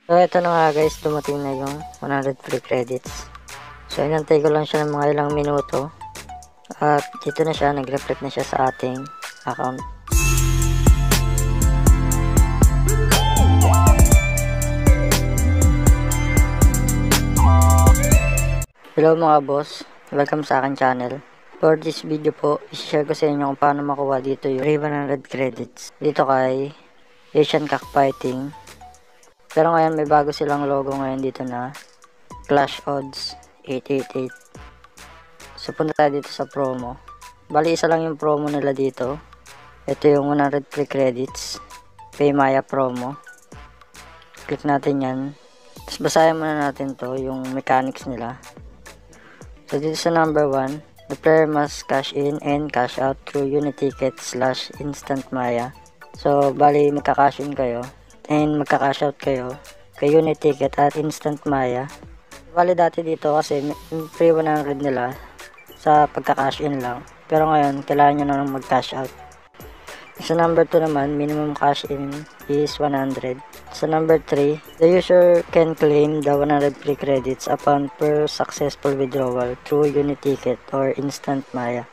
So, ito na nga guys, dumating na yung 100 free credits. So, inantay ko lang siya ng mga ilang minuto. At dito na siya, nag-reflect na siya sa ating account. Hello mga boss, welcome sa akin channel. For this video po, i-share ko sa inyo kung paano makuha dito yung 100 credits. Dito kay Asian Cockfighting. Pero ngayon may bago silang logo ngayon dito na Clash Odds 888. So punta tayo dito sa promo. Bali isa lang yung promo nila dito. Ito yung 100 free credits. Paymaya promo. Click natin yan. Tapos basahin muna natin to, yung mechanics nila. So dito sa number 1, the player must cash in and cash out through Uniticket/Instant Maya. So bali magka-cash in kayo and magka-cash out kayo kay Uniticket at Instant Maya. Bali dati dito kasi free 100 nila sa pagka-cash in lang. Pero ngayon kailangan nyo na mag-cash out. Sa number 2 naman, minimum cash in is 100. Sa number 3, the user can claim the 100 free credits upon per successful withdrawal through Uniticket or Instant Maya.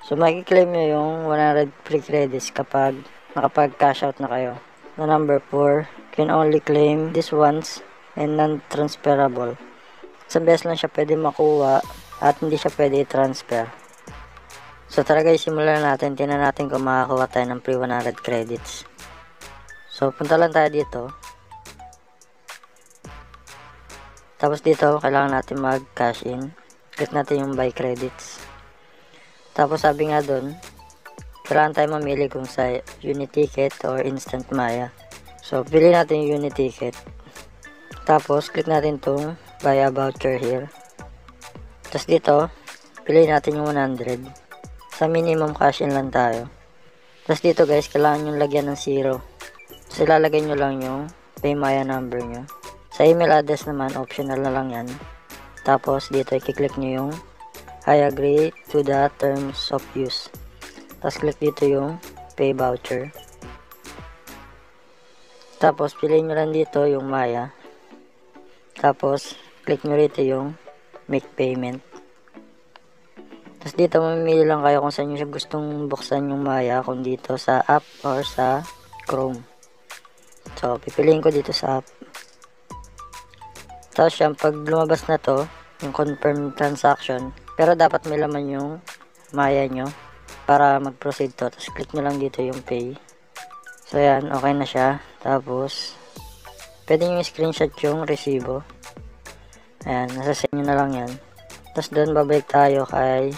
So makiklaim nyo yung 100 free credits kapag nakapag-cash out na kayo. Sa number 4, can only claim this once and non-transferable. Sa beses lang siya pwede makuha at hindi siya pwede i-transfer. So tara guys, simulan natin. Tingnan natin kung makakuha tayo ng free 100 credits. So punta lang tayo dito. Tapos dito, kailangan natin mag-cash in. Click natin yung buy credits. Tapos sabi nga dun, kailangan tayo mamili kung sa Uniticket or Instant Maya. So pili natin yung Uniticket. Tapos click natin tong buy a voucher here. Tapos dito, pili natin yung 100. Sa minimum cash in lang tayo. Tapos dito guys, kailangan nyo lagyan ng 0. So ilalagay nyo lang yung Paymaya number nyo. Sa email address naman, optional na lang yan. Tapos dito, i-click nyo yung I agree to the terms of use. Tapos click dito yung pay voucher. Tapos piliin nyo lang dito yung Maya. Tapos click nyo rito yung make payment. Tapos dito mamimili lang kayo kung saan nyo siya gustong buksan yung Maya, kung dito sa app or sa Chrome. So pipiliin ko dito sa app. Tapos yan, pag lumabas na to, yung confirm transaction, pero dapat may laman yung Maya nyo para mag-proceed to. Tapos click nyo lang dito yung pay. So yan, okay na siya. Tapos pwede nyo screenshot yung resibo. Ayan, nasa sa inyo na lang yan. Tapos doon babalik tayo kay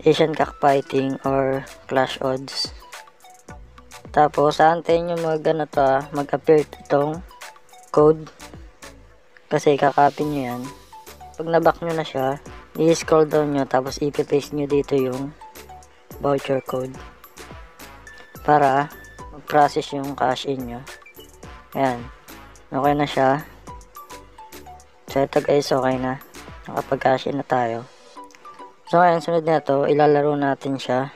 Asian Cockfighting or Clash Odds. Tapos aantayin nyo mag-appear itong code. Kasi kakopy nyo yan. Pag naback nyo na siya, i-scroll down nyo tapos i-paste nyo dito yung voucher code. Para mag-process yung cash in nyo. Ayan. Okay na siya. So ito guys, okay na. Nakapag-cash in na tayo. So ngayon, sunod na ito, ilalaro natin siya.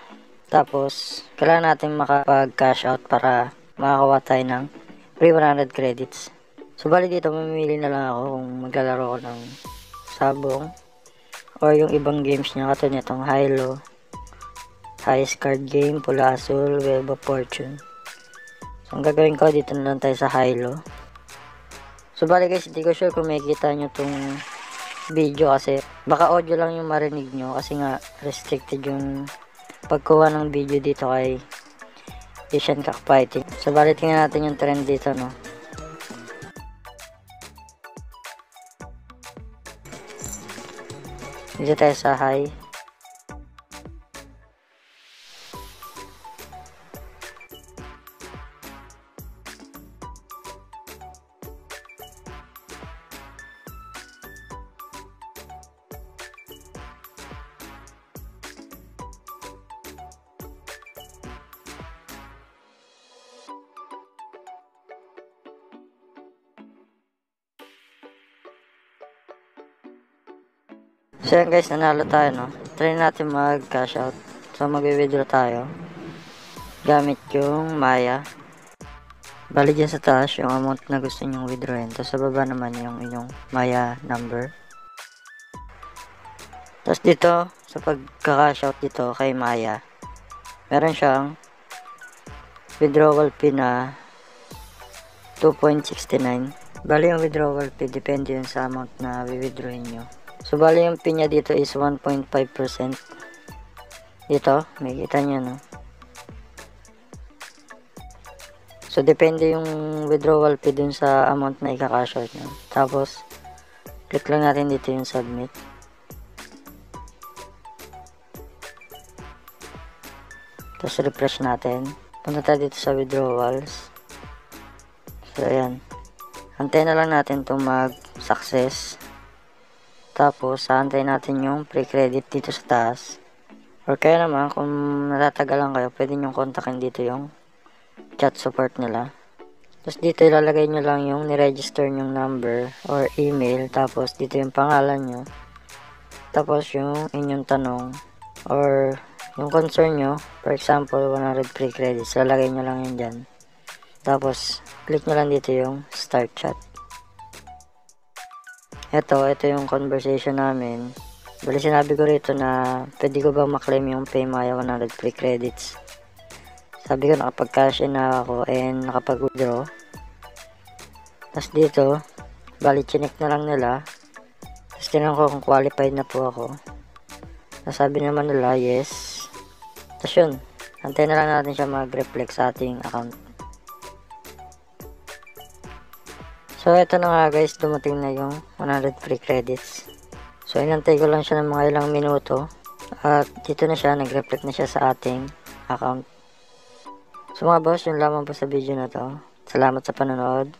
Tapos, kailangan natin makapag-cash out para makakuha tayo ng free 100 credits. So bali dito, mamimili na lang ako kung maglalaro ko ng sabong or yung ibang games niya, katulad nitong high-low, highest card game, pula asul, web of fortune. So ang gagawin ko, dito na lang tayo sa high-low. So bali guys, hindi ko sure kung makikita nyo tong video kasi baka audio lang yung marinig nyo kasi nga restricted yung pagkuha ng video dito kay Asian Cockfighting. So bali tingnan natin yung trend dito, no. Dito tayo sa high. So yan guys, nanalo tayo, no. Try natin mag-cash out. So mag-withdraw tayo gamit yung Maya. Bali dyan sa taas yung amount na gusto nyong withdrawin. Tapos sa baba naman yung inyong Maya number. Tapos dito, sa pagka-cash out dito kay Maya, meron siyang withdrawal fee na 2.69. Bali yung withdrawal fee, depende yun sa amount na withdrawin nyo. So bali yung fee niya dito is 1.5%. Dito, may kita nyo, no? So depende yung withdrawal fee dun sa amount na ika-cash out nyo. Tapos, click lang natin dito yung submit. Tapos refresh natin. Punta tayo dito sa withdrawals. So ayan. Antayin na lang natin itong mag-success. Tapos, antayin natin yung pre-credit dito sa taas. Or kaya naman, kung natatagalan kayo, pwede nyo kontakin dito yung chat support nila. Tapos dito ilalagay nyo lang yung niregister nyong number or email. Tapos dito yung pangalan nyo. Tapos yung inyong tanong or yung concern nyo. For example, 100 free credits. Lalagay nyo lang yun dyan. Tapos click nyo lang dito yung start chat. Ito yung conversation namin. Bali sinabi ko rito na pwede ko ba maklaim yung PayMaya 100 free credits. Sabi ko nakapag-cash in na ako and nakapag-withdraw. Tapos dito, bali chinek na lang nila. Tapos tinanong ko kung qualified na po ako. Nasabi naman nila yes. Tapos yun, antayin na lang natin siya mag-reflect sa ating account. So eto na nga guys, dumating na yung 100 free credits. So inantay ko lang siya ng mga ilang minuto. At dito na siya, nag-reflect na siya sa ating account. So mga boss, yun lamang po sa video na to. Salamat sa panonood.